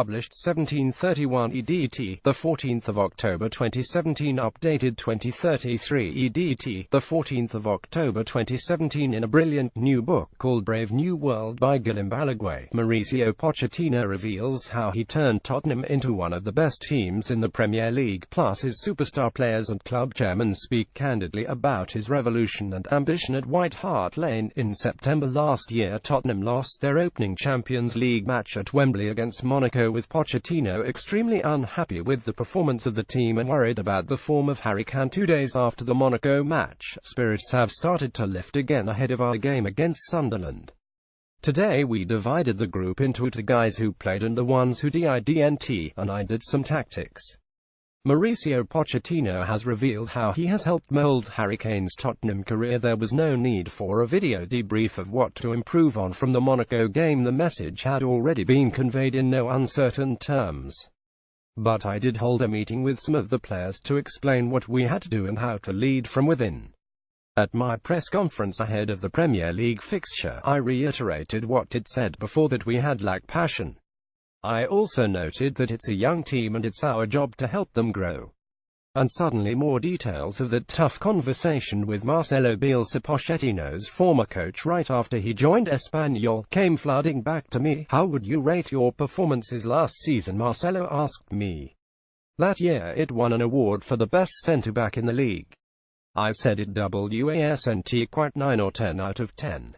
published 1731 EDT, the 14th of October 2017, updated 2033 EDT, the 14th of October 2017. In a brilliant new book called Brave New World by Guillem Balaguer, Mauricio Pochettino reveals how he turned Tottenham into one of the best teams in the Premier League, plus his superstar players and club chairman speak candidly about his revolution and ambition at White Hart Lane. In September last year, Tottenham lost their opening Champions League match at Wembley against Monaco, with Pochettino extremely unhappy with the performance of the team and worried about the form of Harry Kane. 2 days after the Monaco match, spirits have started to lift again ahead of our game against Sunderland. Today we divided the group into two guys who played and the ones who didn't, and I did some tactics. Mauricio Pochettino has revealed how he has helped mold Harry Kane's Tottenham career. There was no need for a video debrief of what to improve on from the Monaco game. The message had already been conveyed in no uncertain terms. But I did hold a meeting with some of the players to explain what we had to do and how to lead from within. At my press conference ahead of the Premier League fixture, I reiterated what it said before, that we had lacked passion. I also noted that it's a young team and it's our job to help them grow. And suddenly more details of that tough conversation with Marcelo Bielsa, Pochettino's former coach, right after he joined Espanyol, came flooding back to me. "How would you rate your performances last season?" Marcelo asked me. That year it won an award for the best centre-back in the league. I said it wasn't quite 9 or 10 out of 10.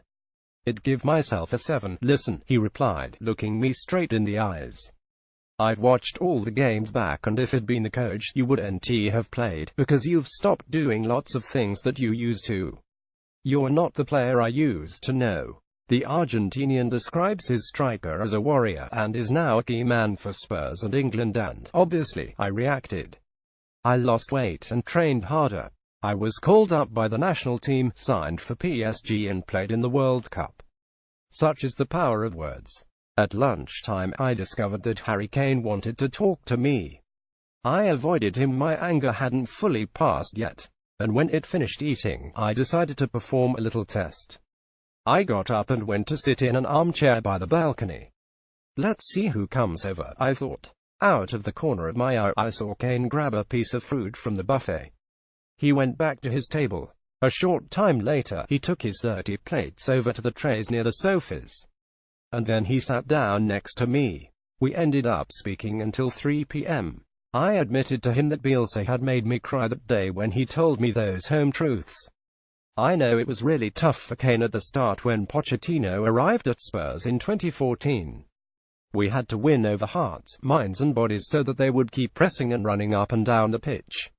I'd give myself a 7. "Listen," he replied, looking me straight in the eyes. "I've watched all the games back, and if it'd been the coach, you wouldn't have played, because you've stopped doing lots of things that you used to. You're not the player I used to know." The Argentinian describes his striker as a warrior, and is now a key man for Spurs and England, and, obviously, I reacted. I lost weight and trained harder. I was called up by the national team, signed for PSG and played in the World Cup. Such is the power of words. At lunchtime, I discovered that Harry Kane wanted to talk to me. I avoided him. My anger hadn't fully passed yet. And when it finished eating, I decided to perform a little test. I got up and went to sit in an armchair by the balcony. Let's see who comes over, I thought. Out of the corner of my eye, I saw Kane grab a piece of fruit from the buffet. He went back to his table. A short time later, he took his dirty plates over to the trays near the sofas. And then he sat down next to me. We ended up speaking until 3 p.m. I admitted to him that Bielsa had made me cry that day when he told me those home truths. I know it was really tough for Kane at the start when Pochettino arrived at Spurs in 2014. We had to win over hearts, minds and bodies so that they would keep pressing and running up and down the pitch.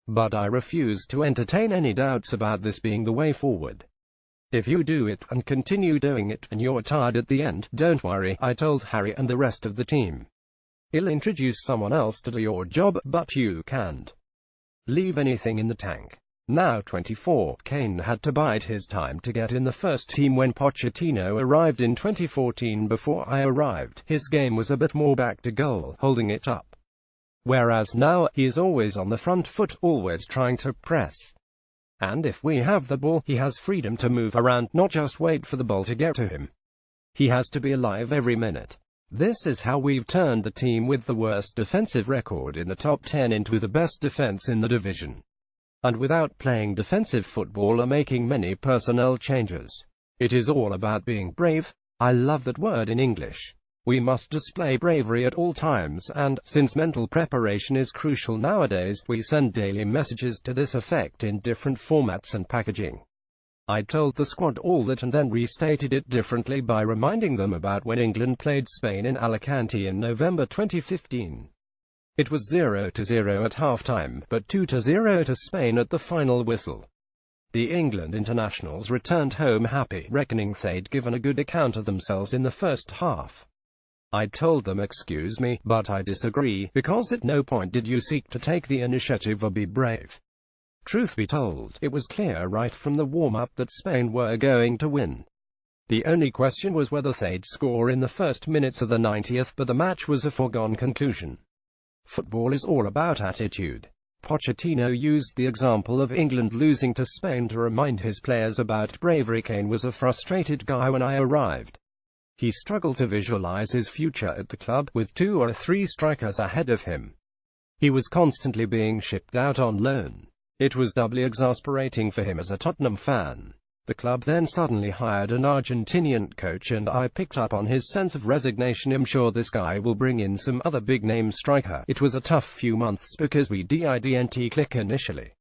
But I refuse to entertain any doubts about this being the way forward. If you do it, and continue doing it, and you're tired at the end, don't worry, I told Harry and the rest of the team. I'll introduce someone else to do your job, but you can't leave anything in the tank. Now 24, Kane had to bide his time to get in the first team when Pochettino arrived in 2014. Before I arrived, his game was a bit more back to goal, holding it up. Whereas now, he is always on the front foot, always trying to press. And if we have the ball, he has freedom to move around, not just wait for the ball to get to him. He has to be alive every minute. This is how we've turned the team with the worst defensive record in the top 10 into the best defense in the division. And without playing defensive football or making many personnel changes. It is all about being brave. I love that word in English. We must display bravery at all times, and, since mental preparation is crucial nowadays, we send daily messages to this effect in different formats and packaging. I told the squad all that and then restated it differently by reminding them about when England played Spain in Alicante in November 2015. It was 0-0 at halftime, but 2-0 to Spain at the final whistle. The England internationals returned home happy, reckoning they'd given a good account of themselves in the first half. I told them, excuse me, but I disagree, because at no point did you seek to take the initiative or be brave. Truth be told, it was clear right from the warm-up that Spain were going to win. The only question was whether they'd score in the first minutes of the 90th, but the match was a foregone conclusion. Football is all about attitude. Pochettino used the example of England losing to Spain to remind his players about bravery. Kane was a frustrated guy when I arrived. He struggled to visualize his future at the club, with 2 or 3 strikers ahead of him. He was constantly being shipped out on loan. It was doubly exasperating for him as a Tottenham fan. The club then suddenly hired an Argentinian coach, and I picked up on his sense of resignation. I'm sure this guy will bring in some other big-name striker. It was a tough few months because we didn't click initially.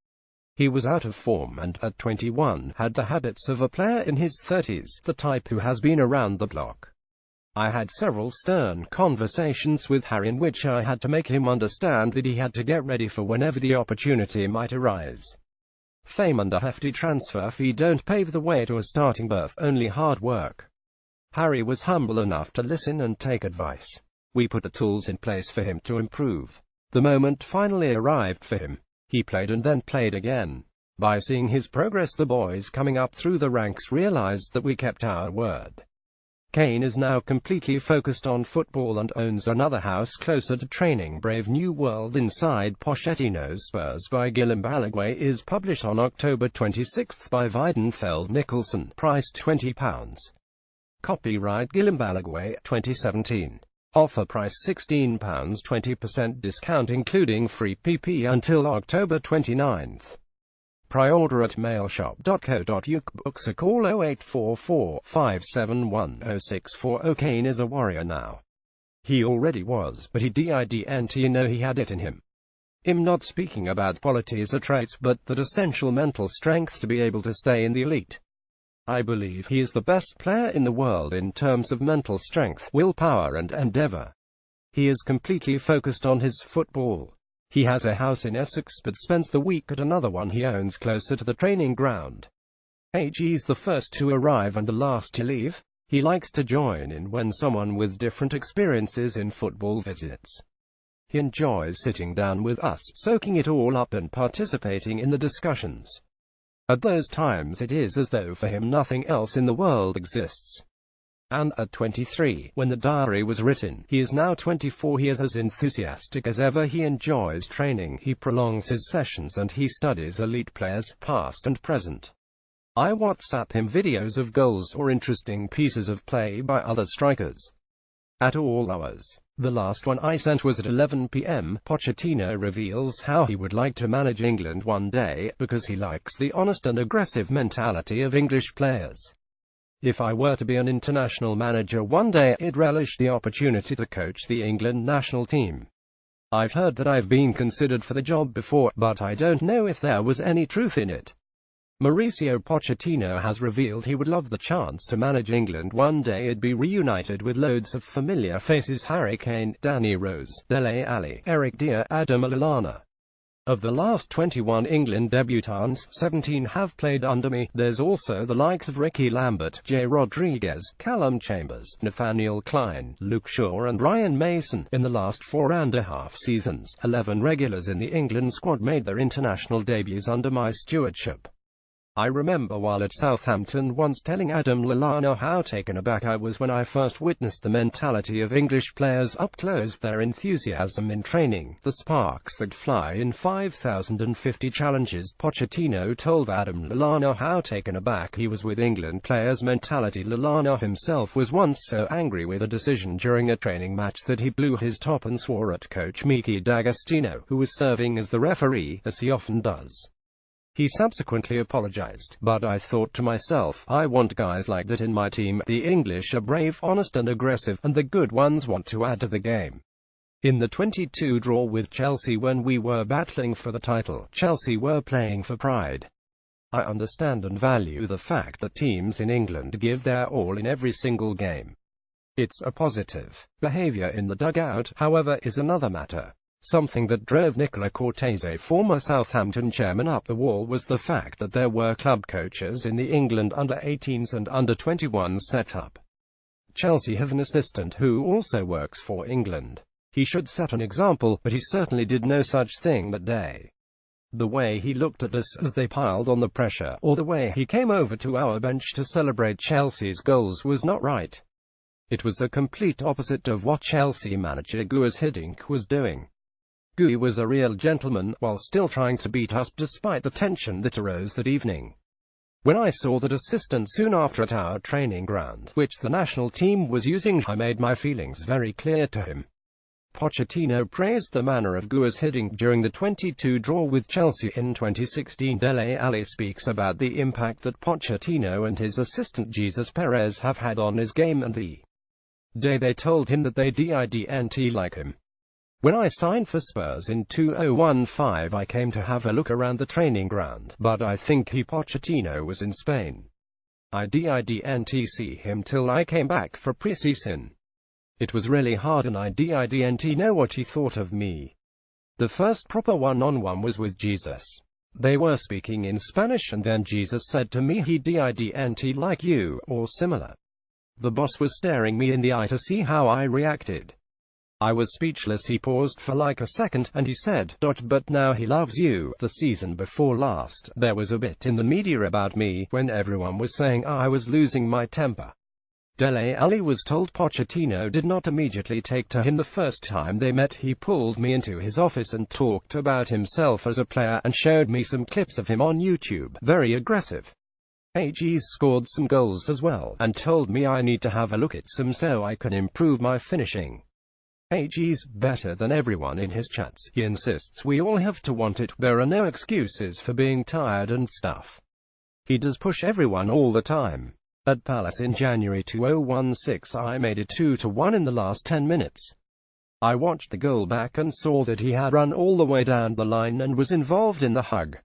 He was out of form and, at 21, had the habits of a player in his 30s, the type who has been around the block. I had several stern conversations with Harry in which I had to make him understand that he had to get ready for whenever the opportunity might arise. Fame and a hefty transfer fee don't pave the way to a starting berth, only hard work. Harry was humble enough to listen and take advice. We put the tools in place for him to improve. The moment finally arrived for him. He played and then played again. By seeing his progress, the boys coming up through the ranks realized that we kept our word. Kane is now completely focused on football and owns another house closer to training. Brave New World Inside Pochettino's Spurs by Guillem Balaguer is published on October 26 by Weidenfeld Nicholson. Price £20. Copyright Guillem Balaguer, 2017. Offer price £16, 20% discount including free PP until October 29. Pre-order at mailshop.co.uk. Books a call 0844 571 0640. Kane is a warrior now. He already was, but he didn't know he had it in him. I'm not speaking about qualities or traits, but that essential mental strength to be able to stay in the elite. I believe he is the best player in the world in terms of mental strength, willpower and endeavour. He is completely focused on his football. He has a house in Essex but spends the week at another one he owns closer to the training ground. He's the first to arrive and the last to leave. He likes to join in when someone with different experiences in football visits. He enjoys sitting down with us, soaking it all up and participating in the discussions. At those times it is as though for him nothing else in the world exists. And at 23, when the diary was written, he is now 24, he is as enthusiastic as ever. He enjoys training, he prolongs his sessions and he studies elite players, past and present. I WhatsApp him videos of goals or interesting pieces of play by other strikers. At all hours. The last one I sent was at 11 p.m. Pochettino reveals how he would like to manage England one day, because he likes the honest and aggressive mentality of English players. If I were to be an international manager one day, I'd relish the opportunity to coach the England national team. I've heard that I've been considered for the job before, but I don't know if there was any truth in it. Mauricio Pochettino has revealed he would love the chance to manage England one day. It'd be reunited with loads of familiar faces: Harry Kane, Danny Rose, Dele Alli, Eric Dier, Adam Lallana. Of the last 21 England debutants, 17 have played under me. There's also the likes of Ricky Lambert, Jay Rodriguez, Callum Chambers, Nathaniel Clyne, Luke Shaw and Ryan Mason. In the last 4.5 seasons, 11 regulars in the England squad made their international debuts under my stewardship. I remember while at Southampton once telling Adam Lallana how taken aback I was when I first witnessed the mentality of English players up close, their enthusiasm in training, the sparks that fly in 5,050 challenges. Pochettino told Adam Lallana how taken aback he was with England players' mentality. Lallana himself was once so angry with a decision during a training match that he blew his top and swore at coach Miki D'Agostino, who was serving as the referee, as he often does. He subsequently apologized, but I thought to myself, I want guys like that in my team. The English are brave, honest and aggressive, and the good ones want to add to the game. In the 22 draw with Chelsea when we were battling for the title, Chelsea were playing for pride. I understand and value the fact that teams in England give their all in every single game. It's a positive. Behavior in the dugout, however, is another matter. Something that drove Nicola Cortese, former Southampton chairman, up the wall was the fact that there were club coaches in the England under-18s and under-21s setup. Chelsea have an assistant who also works for England. He should set an example, but he certainly did no such thing that day. The way he looked at us as they piled on the pressure, or the way he came over to our bench to celebrate Chelsea's goals, was not right. It was the complete opposite of what Chelsea manager Guus Hiddink was doing. Guy was a real gentleman, while still trying to beat us despite the tension that arose that evening. When I saw that assistant soon after at our training ground, which the national team was using, I made my feelings very clear to him. Pochettino praised the manner of Gua's hitting during the 22 draw with Chelsea in 2016. Dele Alli speaks about the impact that Pochettino and his assistant Jesus Perez have had on his game and the day they told him that they didn't like him. When I signed for Spurs in 2015, I came to have a look around the training ground, but I think Pochettino was in Spain. I didn't see him till I came back for pre-season. It was really hard and I didn't know what he thought of me. The first proper one-on-one was with Jesus. They were speaking in Spanish and then Jesus said to me he didn't like you, or similar. The boss was staring me in the eye to see how I reacted. I was speechless. He paused for like a second, and he said, "But now he loves you." The season before last, there was a bit in the media about me, when everyone was saying I was losing my temper. Dele Alli was told Pochettino did not immediately take to him the first time they met. He pulled me into his office and talked about himself as a player, and showed me some clips of him on YouTube. Very aggressive. He's scored some goals as well, and told me I need to have a look at some so I can improve my finishing. He's better than everyone in his chats. He insists we all have to want it. There are no excuses for being tired and stuff. He does push everyone all the time. At Palace in January 2016, I made it 2-1 in the last 10 minutes. I watched the goal back and saw that he had run all the way down the line and was involved in the hug.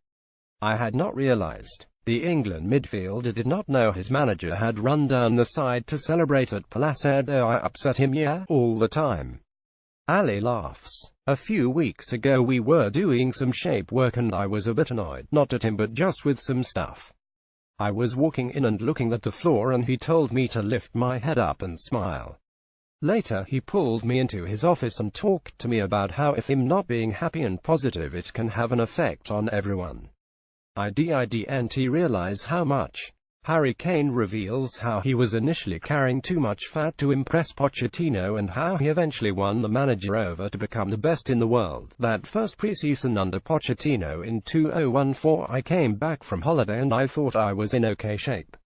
I had not realized. The England midfielder did not know his manager had run down the side to celebrate at Palace. I upset him, yeah, all the time. Ali laughs. A few weeks ago we were doing some shape work and I was a bit annoyed, not at him but just with some stuff. I was walking in and looking at the floor and he told me to lift my head up and smile. Later he pulled me into his office and talked to me about how if I'm not being happy and positive it can have an effect on everyone. I didn't realize how much. Harry Kane reveals how he was initially carrying too much fat to impress Pochettino and how he eventually won the manager over to become the best in the world. That first pre-season under Pochettino in 2014, I came back from holiday and I thought I was in okay shape.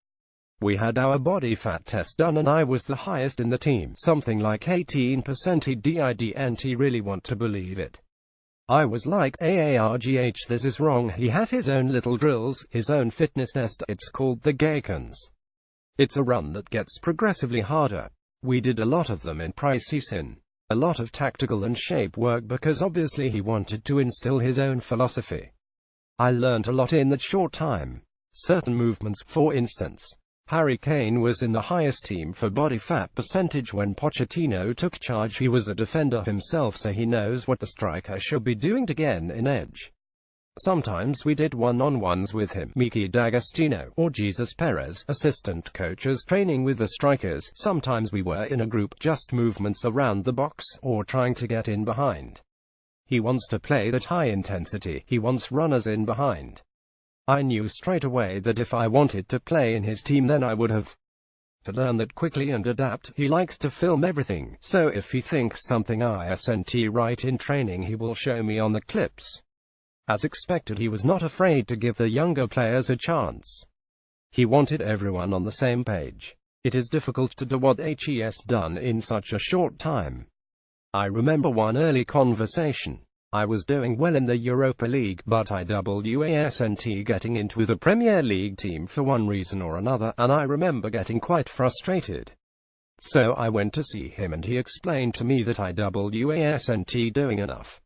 We had our body fat test done and I was the highest in the team, something like 18%. He didn't really want to believe it. I was like, AARGH, this is wrong. He had his own little drills, his own fitness test. It's called the Gakens. It's a run that gets progressively harder. We did a lot of them in pre-season. A lot of tactical and shape work because obviously he wanted to instill his own philosophy. I learned a lot in that short time. Certain movements, for instance. Harry Kane was in the highest team for body fat percentage when Pochettino took charge. He was a defender himself, so he knows what the striker should be doing to gain an edge. Sometimes we did one-on-ones with him, Miki D'Agostino, or Jesus Perez, assistant coaches training with the strikers. Sometimes we were in a group, just movements around the box, or trying to get in behind. He wants to play that high intensity, he wants runners in behind. I knew straight away that if I wanted to play in his team then I would have to learn that quickly and adapt. He likes to film everything, so if he thinks something isn't right in training he will show me on the clips. As expected, he was not afraid to give the younger players a chance. He wanted everyone on the same page. It is difficult to do what he's done in such a short time. I remember one early conversation. I was doing well in the Europa League, but I wasn't getting into the Premier League team for one reason or another, and I remember getting quite frustrated. So I went to see him and he explained to me that I wasn't doing enough.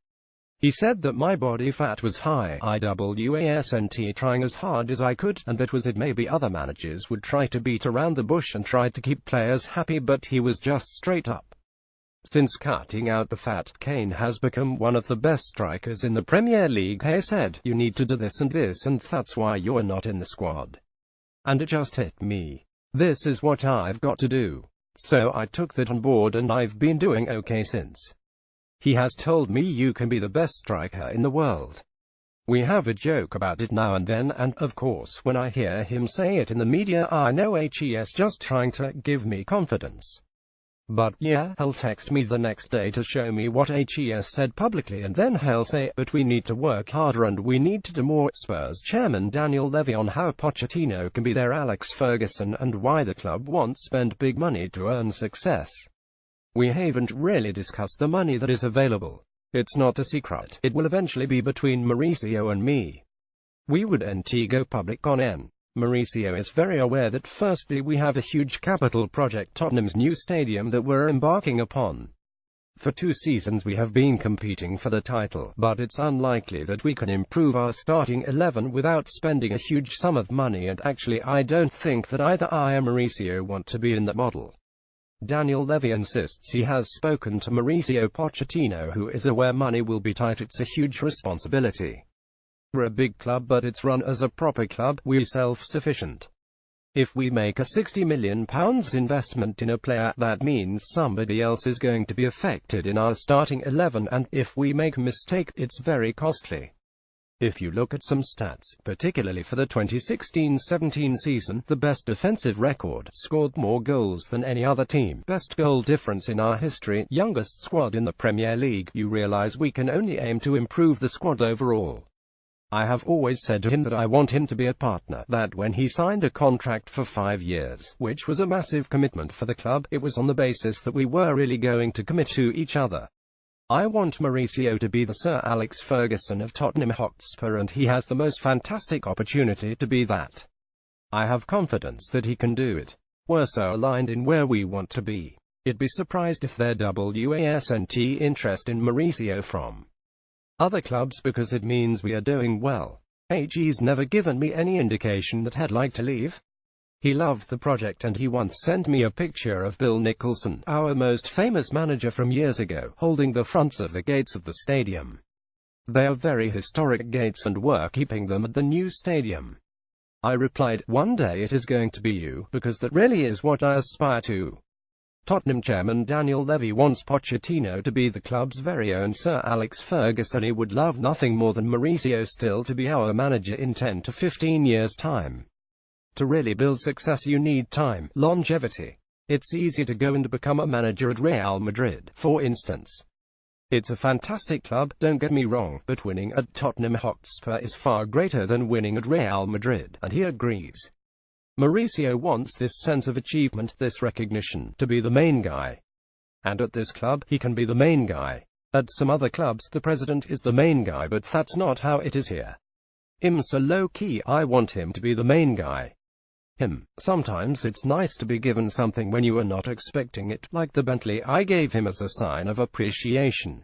He said that my body fat was high, I wasn't trying as hard as I could, and that was it. Maybe other managers would try to beat around the bush and try to keep players happy, but he was just straight up. Since cutting out the fat, Kane has become one of the best strikers in the Premier League. He said, you need to do this and that's why you're not in the squad. And it just hit me. This is what I've got to do. So I took that on board and I've been doing okay since. He has told me you can be the best striker in the world. We have a joke about it now and then, and, of course, when I hear him say it in the media I know he's just trying to give me confidence. But yeah, he'll text me the next day to show me what he has said publicly, and then he'll say, but we need to work harder and we need to do more. Spurs chairman Daniel Levy on how Pochettino can be their Alex Ferguson and why the club won't spend big money to earn success. We haven't really discussed the money that is available. It's not a secret. It will eventually be between Mauricio and me. We wouldn't go public on N. Mauricio is very aware that firstly we have a huge capital project, Tottenham's new stadium, that we're embarking upon. For 2 seasons we have been competing for the title, but it's unlikely that we can improve our starting 11 without spending a huge sum of money, and actually I don't think that either I or Mauricio want to be in that model. Daniel Levy insists he has spoken to Mauricio Pochettino, who is aware money will be tight. It's a huge responsibility. We're a big club, but it's run as a proper club. We're self-sufficient. If we make a £60 million investment in a player, that means somebody else is going to be affected in our starting 11, and if we make a mistake, it's very costly. If you look at some stats, particularly for the 2016-17 season, the best defensive record, scored more goals than any other team, best goal difference in our history, youngest squad in the Premier League, you realize we can only aim to improve the squad overall. I have always said to him that I want him to be a partner, that when he signed a contract for 5 years, which was a massive commitment for the club, it was on the basis that we were really going to commit to each other. I want Mauricio to be the Sir Alex Ferguson of Tottenham Hotspur, and he has the most fantastic opportunity to be that. I have confidence that he can do it. We're so aligned in where we want to be. I'd be surprised if there wasn't interest in Mauricio from other clubs, because it means we are doing well. He's never given me any indication that he'd like to leave. He loved the project, and he once sent me a picture of Bill Nicholson, our most famous manager from years ago, holding the fronts of the gates of the stadium. They are very historic gates, and we're keeping them at the new stadium. I replied, one day it is going to be you, because that really is what I aspire to. Tottenham chairman Daniel Levy wants Pochettino to be the club's very own Sir Alex Ferguson. He would love nothing more than Mauricio still to be our manager in 10 to 15 years' time. To really build success you need time, longevity. It's easy to go and become a manager at Real Madrid, for instance. It's a fantastic club, don't get me wrong, but winning at Tottenham Hotspur is far greater than winning at Real Madrid, and he agrees. Mauricio wants this sense of achievement, this recognition, to be the main guy. And at this club, he can be the main guy. At some other clubs, the president is the main guy, but that's not how it is here. So low-key, I want him to be the main guy. Sometimes it's nice to be given something when you are not expecting it, like the Bentley I gave him as a sign of appreciation.